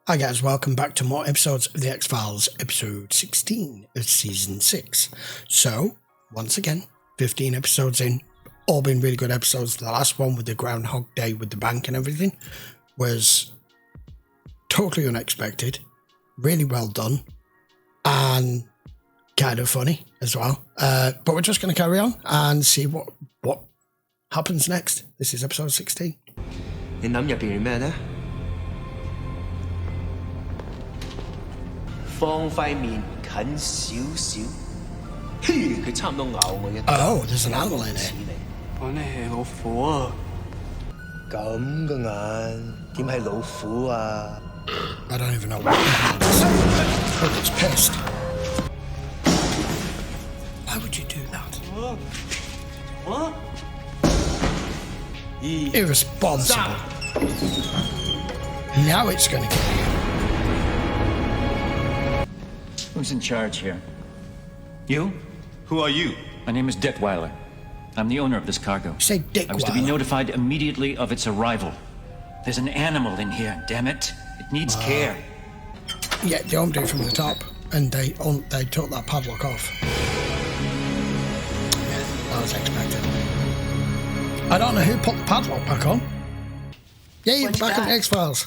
Hi guys, welcome back to more episodes of The X-Files, episode 16 of season 6. So, once again, 15 episodes in, all been really good episodes. The last one with the Groundhog Day with the bank and everything was totally unexpected, really well done, and kind of funny as well. But we're just going to carry on and see what happens next. This is episode 16. 你諗入邊咩呢？放塊面近少少，佢差唔多咬我一。Oh, there's an animal in it. 我呢係老虎啊！咁嘅眼點係老虎啊 I don't even know what the hell is. Oh, it's pissed. Why would you do that? What? Irresponsible. Now it's going to kill you. Who's in charge here? You? Who are you? My name is Detweiler. I'm the owner of this cargo. Say Dick I was to be Weiler. notified immediately of its arrival. There's an animal in here, damn it. It needs care. Yeah, they opened it from the top, and they took that padlock off. Yeah, that was expected. I don't know who put the padlock back on. Yeah, back at the X-Files.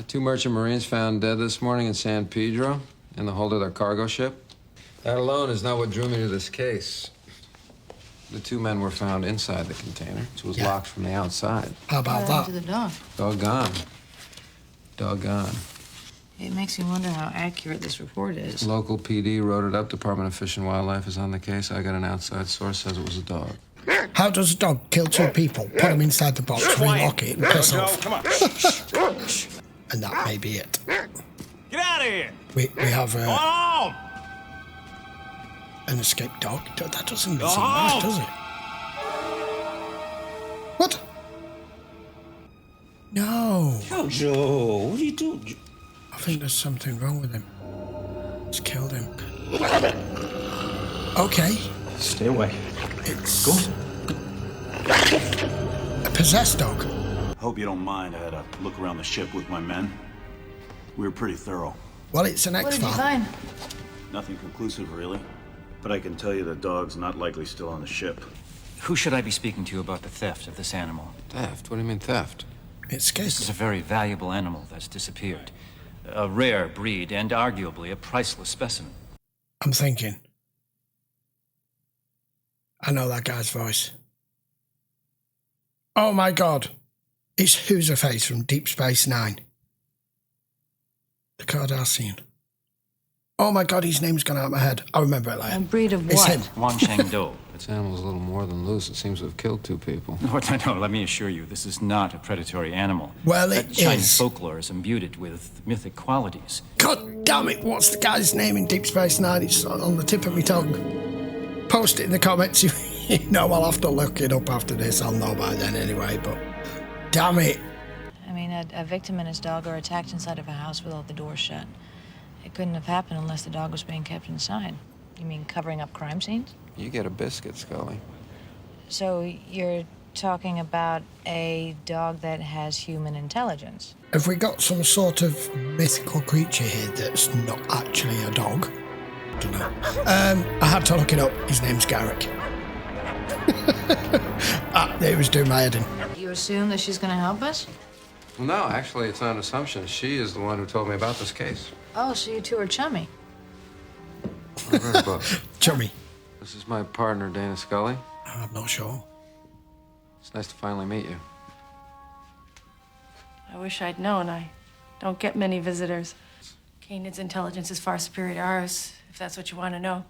2 merchant marines found dead this morning in San Pedro in the hold of their cargo ship. That alone is not what drew me to this case. The 2 men were found inside the container, which was locked from the outside. How about that? To the dog. Doggone. It makes me wonder how accurate this report is. Local PD wrote it up. Department of Fish and Wildlife is on the case. I got an outside source, says it was a dog. How does a dog kill 2 people, put them inside the box, relock it, and piss off? Come on. And that may be it. Get out of here! We have Go home! an escaped dog. That doesn't seem Go right, home! does it? What? No. Joe, what are you doing? I think there's something wrong with him. It's killed him. Okay. Stay away. It's a possessed dog. Hope you don't mind. I had a look around the ship with my men. We were pretty thorough. Well, it's an What did you X-File. find? Nothing conclusive, really. But I can tell you the dog's not likely still on the ship. Who should I be speaking to about the theft of this animal? Theft? What do you mean theft? It's This is scarce. a very valuable animal that's disappeared. A rare breed and arguably a priceless specimen. I'm thinking. I know that guy's voice. Oh my God. It's Who's Her Face from Deep Space Nine. The Cardassian. Oh my God, his name's gone out of my head. I remember it A later. breed of It's what? him. Wan Cheng Do. This animal's a little more than loose. It seems to have killed 2 people. No, let me assure you, this is not a predatory animal. Well, it Chinese is. folklore is imbued with mythic qualities. God damn it, what's the guy's name in Deep Space Nine? It's on the tip of my tongue. Post it in the comments. You know, I'll have to look it up after this. I'll know by then anyway, but damn it. I mean, a victim and his dog are attacked inside of a house with all the doors shut. It couldn't have happened unless the dog was being kept inside. You mean covering up crime scenes? You get a biscuit, Scully. So you're talking about a dog that has human intelligence? Have we got some sort of mythical creature here that's not actually a dog? I don't know. I had to look it up. His name's Garrick. It was doing my head in. You assume that she's going to help us? Well, no, actually, it's not an assumption. She is the one who told me about this case. Oh, so you 2 are chummy. I read a book. Chummy. This is my partner, Dana Scully. I'm not sure. It's nice to finally meet you. I wish I'd known. I don't get many visitors. Kanan's intelligence is far superior to ours, if that's what you want to know.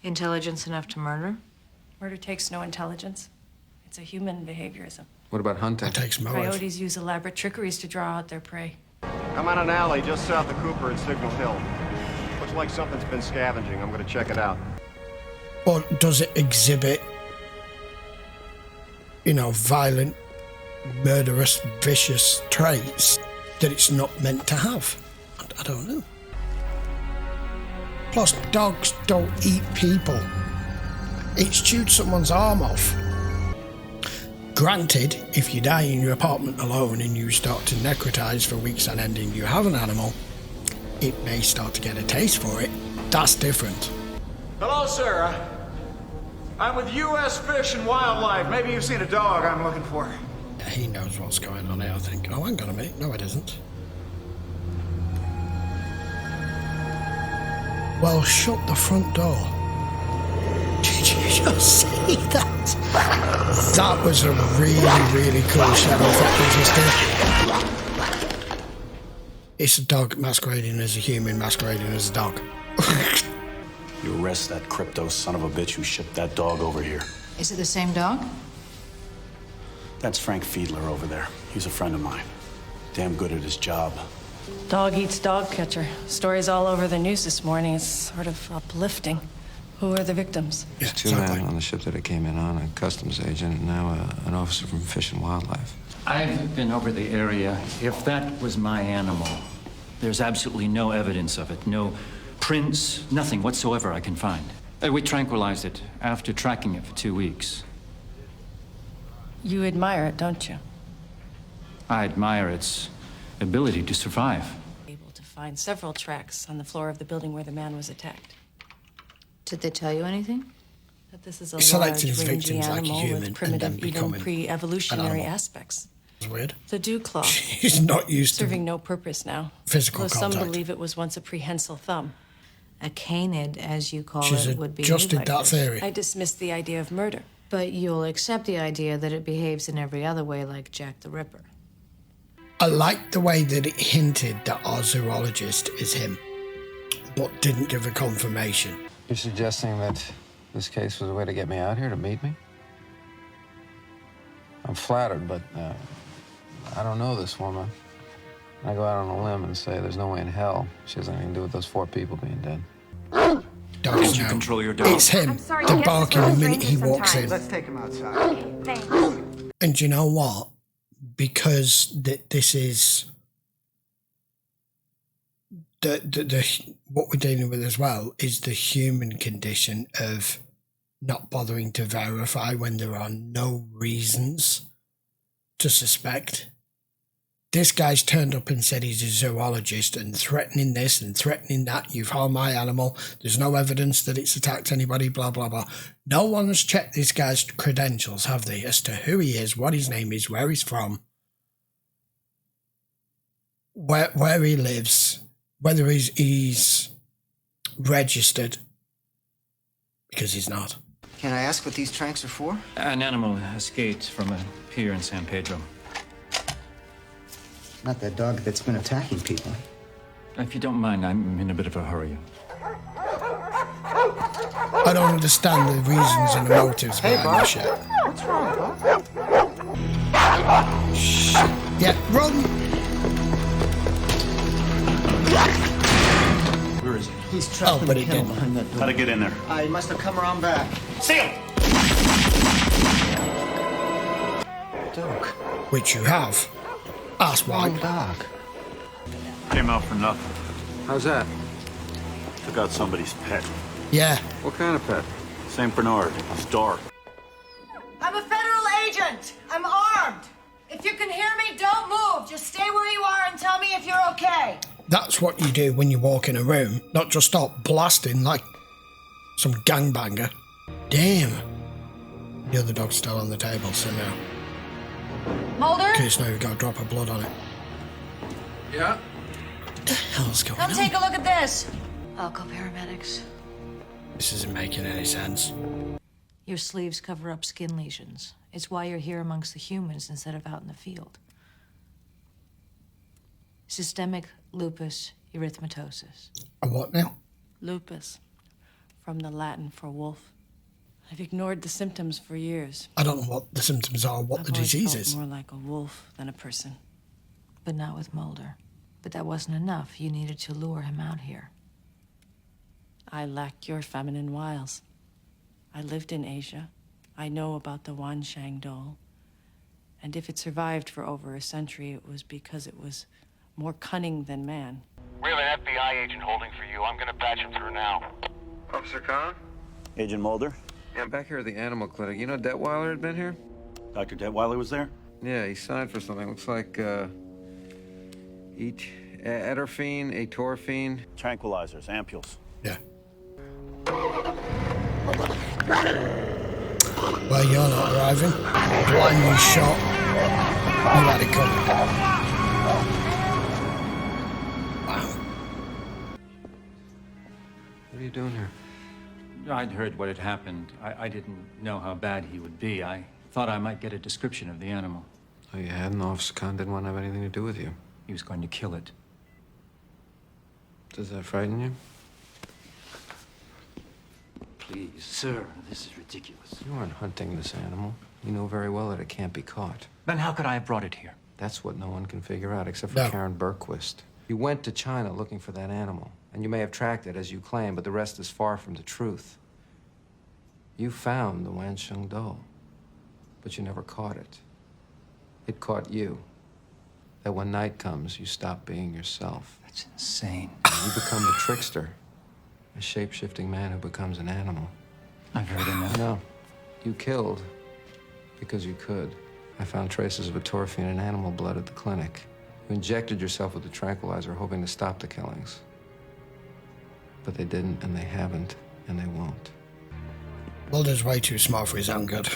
Intelligence enough to murder? Murder takes no intelligence. It's a human behaviorism. What about hunting? It takes motive. Coyotes use elaborate trickeries to draw out their prey. I'm on an alley just south of Cooper and Signal Hill. Looks like something's been scavenging. I'm gonna check it out. Or does it exhibit, you know, violent, murderous, vicious traits that it's not meant to have? I don't know. Plus, dogs don't eat people. It's chewed someone's arm off. Granted, if you die in your apartment alone and you start to necrotize for weeks on end and you have an animal, it may start to get a taste for it. That's different. Hello, sir. I'm with U.S. Fish and Wildlife. Maybe you've seen a dog I'm looking for. Yeah, he knows what's going on here, I think. Oh, hang on a minute. No, it isn't. Well, shut the front door. Did you just see that? That was a really, really cool shadow effect they just did. It's a dog masquerading as a human, masquerading as a dog. You arrest that crypto son of a bitch who shipped that dog over here. Is it the same dog? That's Frank Fiedler over there. He's a friend of mine. Damn good at his job. Dog eats dog catcher. Stories all over the news this morning. It's sort of uplifting. Who are the victims? Yeah, Two men on the ship that it came in on, a customs agent and now an officer from Fish and Wildlife. I've been over the area. If that was my animal, there's absolutely no evidence of it. No prints, nothing whatsoever I can find. We tranquilized it after tracking it for 2 weeks. You admire it, don't you? I admire its ability to survive. Able to find several tracks on the floor of the building where the man was attacked. Did they tell you anything? That this is a Selecting his large, rangy victims like a animal human with and primitive, then even becoming pre-evolutionary an animal. aspects. It's weird. The dew claw. He's not used Serving to no purpose now. physical Though some contact. believe it was once a prehensile thumb. A canid, as you call She's it, would be adjusted that Levi's. theory. I dismiss the idea of murder. But you'll accept the idea that it behaves in every other way like Jack the Ripper. I like the way that it hinted that our zoologist is him, but didn't give a confirmation. You're suggesting that this case was a way to get me out here to meet me? I'm flattered, but I don't know this woman. I go out on a limb and say there's no way in hell she has anything to do with those 4 people being dead. Dogs Can't you know. control your dog? It's him. The barking the minute he walks in. Let's take him outside. Thanks. And do you know what? Because this is the what we're dealing with as well is the human condition of not bothering to verify when there are no reasons to suspect. This guy's turned up and said he's a zoologist and threatening this and threatening that. You've harmed my animal. There's no evidence that it's attacked anybody, blah, blah, blah. No one's checked this guy's credentials, have they, as to who he is, what his name is, where he's from, where he lives, whether he's registered, because he's not. Can I ask what these tranks are for? An animal escaped from a pier in San Pedro. Not that dog that's been attacking people. If you don't mind, I'm in a bit of a hurry. I don't understand the reasons and the motives behind this shit. What's wrong, Bob? Yeah, run! Where is he? He's trapped in but the he kennel didn't. behind that door. How'd I get in there? He must have come around back. See him! Dog. Which you have. Ass Wrong wipe. dog. Came out for nothing. How's that? Took out somebody's pet. Yeah. What kind of pet? St. Bernard. It's dark. I'm a federal agent. I'm armed. If you can hear me, don't move. Just stay where you are and tell me if you're okay. That's what you do when you walk in a room, not just start blasting like some gangbanger. Damn. The other dog's still on the table, so now. Mulder, In case now you've got a drop of blood on it. Yeah? What the hell's going come on? take a look at this. I'll call paramedics. This isn't making any sense. Your sleeves cover up skin lesions. It's why you're here amongst the humans instead of out in the field. Systemic lupus erythematosus. A what now? Lupus, from the Latin for wolf. I've ignored the symptoms for years. I don't know what the symptoms are, what the I've always disease felt is. more like a wolf than a person. But not with Mulder. But that wasn't enough. You needed to lure him out here. I lack your feminine wiles. I lived in Asia. I know about the Wanshang doll. And if it survived for over a century, it was because it was more cunning than man. We have an FBI agent holding for you. I'm gonna patch him through now. Officer Khan? Agent Mulder? Yeah, back here at the animal clinic. You know Detweiler had been here? Dr. Detweiler was there? Yeah, he signed for something. Looks like, Ederphine, atorphine. Tranquilizers, ampules. Yeah. Well, you're not arriving. Blinding shot. You had it coming. Wow. What are you doing here? I'd heard what had happened. I didn't know how bad he would be. I thought I might get a description of the animal. Oh, you hadn't? Officer Khan didn't want to have anything to do with you. He was going to kill it. Does that frighten you? Please, sir, this is ridiculous. You weren't hunting this animal. You know very well that it can't be caught. Then how could I have brought it here? That's what no one can figure out, except for Karen Bergquist. You went to China looking for that animal, and you may have tracked it, as you claim, but the rest is far from the truth. You found the Wansheng doll, but you never caught it. It caught you. That when night comes, you stop being yourself. That's insane. You become the trickster, a shape-shifting man who becomes an animal. I've heard enough. No, you killed because you could. I found traces of atorphine in animal blood at the clinic. You injected yourself with a tranquilizer, hoping to stop the killings. But they didn't, and they haven't, and they won't. Mulder's way too smart for his own good.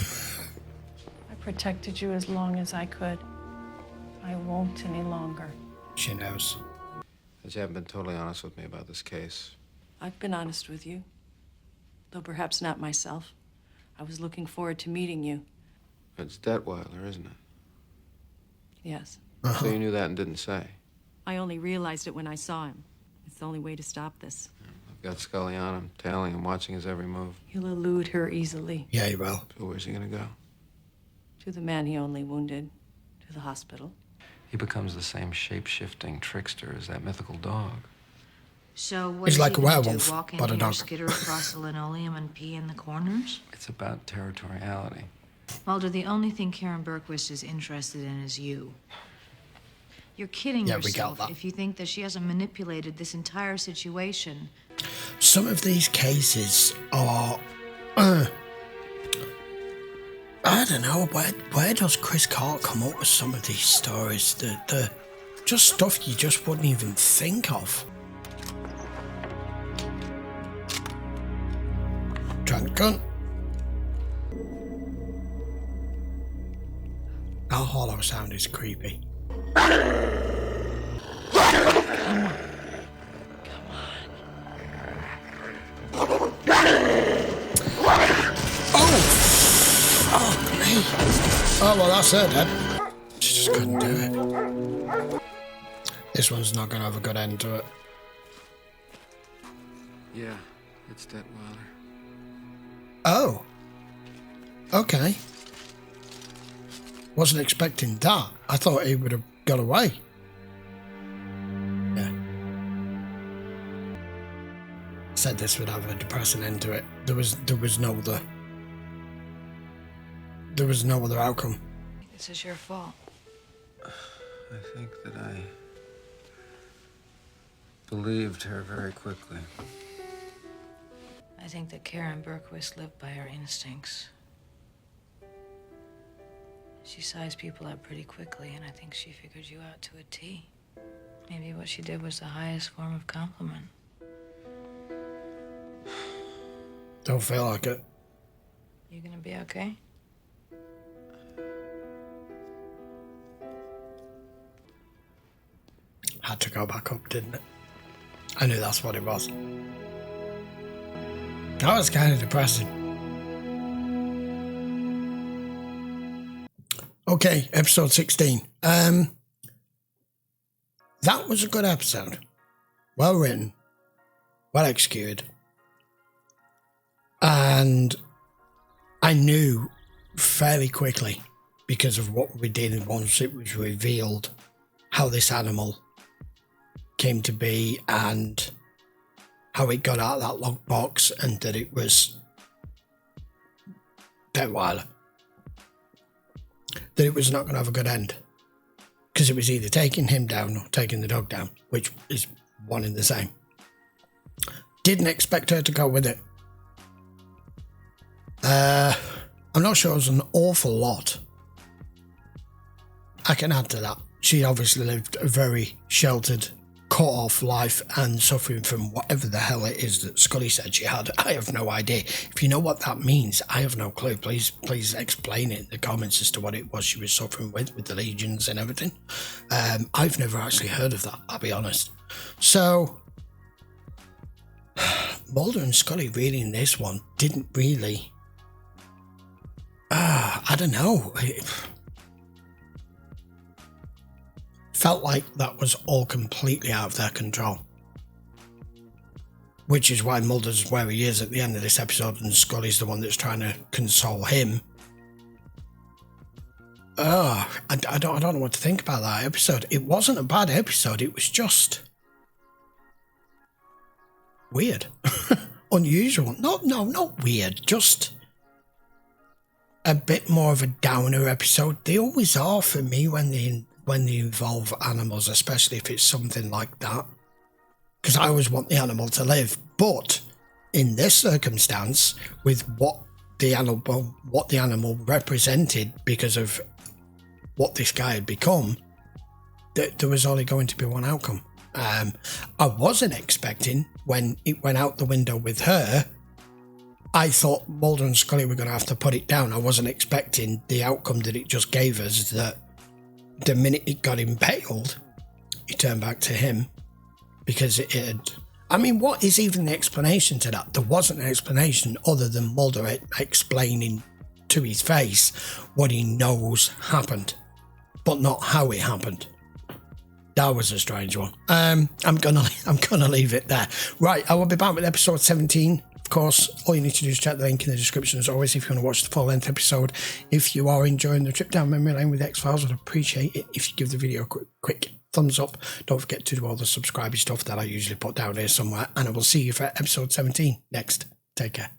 I protected you as long as I could. I won't any longer. She knows. But you haven't been totally honest with me about this case. I've been honest with you, though perhaps not myself. I was looking forward to meeting you. It's Detweiler, isn't it? Yes. So you knew that and didn't say? I only realized it when I saw him. It's the only way to stop this. I've got Scully on him, tailing him, watching his every move. He'll elude her easily. Yeah, he will. So where's he gonna go? To the man he only wounded. To the hospital. He becomes the same shape-shifting trickster as that mythical dog. So what He's is like he a gonna werewolf, do, walk in but a here, dog. skitter across the linoleum and pee in the corners? It's about territoriality. Mulder, the only thing Karen Bergquist is interested in is you. You're kidding Yeah, we got yourself that. if you think that she hasn't manipulated this entire situation. Some of these cases are... I don't know, where does Chris Carter come up with some of these stories? The just stuff you just wouldn't even think of. Trunk gun. That hollow sound is creepy. Oh, well, that's it then. She just couldn't do it. This one's not going to have a good end to it. Yeah, it's Detweiler. Oh. Okay. Wasn't expecting that. I thought he would have got away. Yeah. Said this would have a depressing end to it. There was no other... There was no other outcome. This is your fault. I think that I believed her very quickly. I think that Karen Bergquist lived by her instincts. She sized people up pretty quickly, and I think she figured you out to a T. Maybe what she did was the highest form of compliment. Don't feel like it. You gonna be okay? Had to go back up, didn't it? I knew that's what it was. That was kind of depressing. Okay, episode 16. That was a good episode. Well written. Well executed. And I knew fairly quickly, because of what we did once it was revealed, how this animal came to be and how it got out of that lockbox, and that it was Detweiler. That it was not going to have a good end, because it was either taking him down or taking the dog down, which is one and the same. Didn't expect her to go with it. I'm not sure it was an awful lot I can add to that. She obviously lived a very sheltered, cut-off life and suffering from whatever the hell it is that Scully said she had. I have no idea. If you know what that means, I have no clue. Please explain it in the comments as to what it was she was suffering with the legions and everything. I've never actually heard of that, I'll be honest. So, Mulder and Scully really in this one didn't really... I don't know. It felt like that was all completely out of their control. Which is why Mulder's where he is at the end of this episode and Scully's the one that's trying to console him. I don't know what to think about that episode. It wasn't a bad episode, it was just weird. Unusual. Not weird, just a bit more of a downer episode. They always are for me when they involve animals, especially if it's something like that, because I always want the animal to live. But in this circumstance, with what the animal represented because of what this guy had become, there was only going to be one outcome. I wasn't expecting, when it went out the window with her, I thought Mulder and Scully were going to have to put it down. I wasn't expecting the outcome that it just gave us, that the minute it got impaled, it turned back to him, because it had... I mean, what is even the explanation to that? There wasn't an explanation other than Mulder explaining to his face what he knows happened, but not how it happened. That was a strange one. I'm gonna leave it there. Right, I will be back with episode 17. Of course, all you need to do is check the link in the description as always if you want to watch the full-length episode. If you are enjoying the trip down memory lane with X-Files, I'd appreciate it if you give the video a quick thumbs up. Don't forget to do all the subscribing stuff that I usually put down here somewhere, and I will see you for episode 17 next. Take care.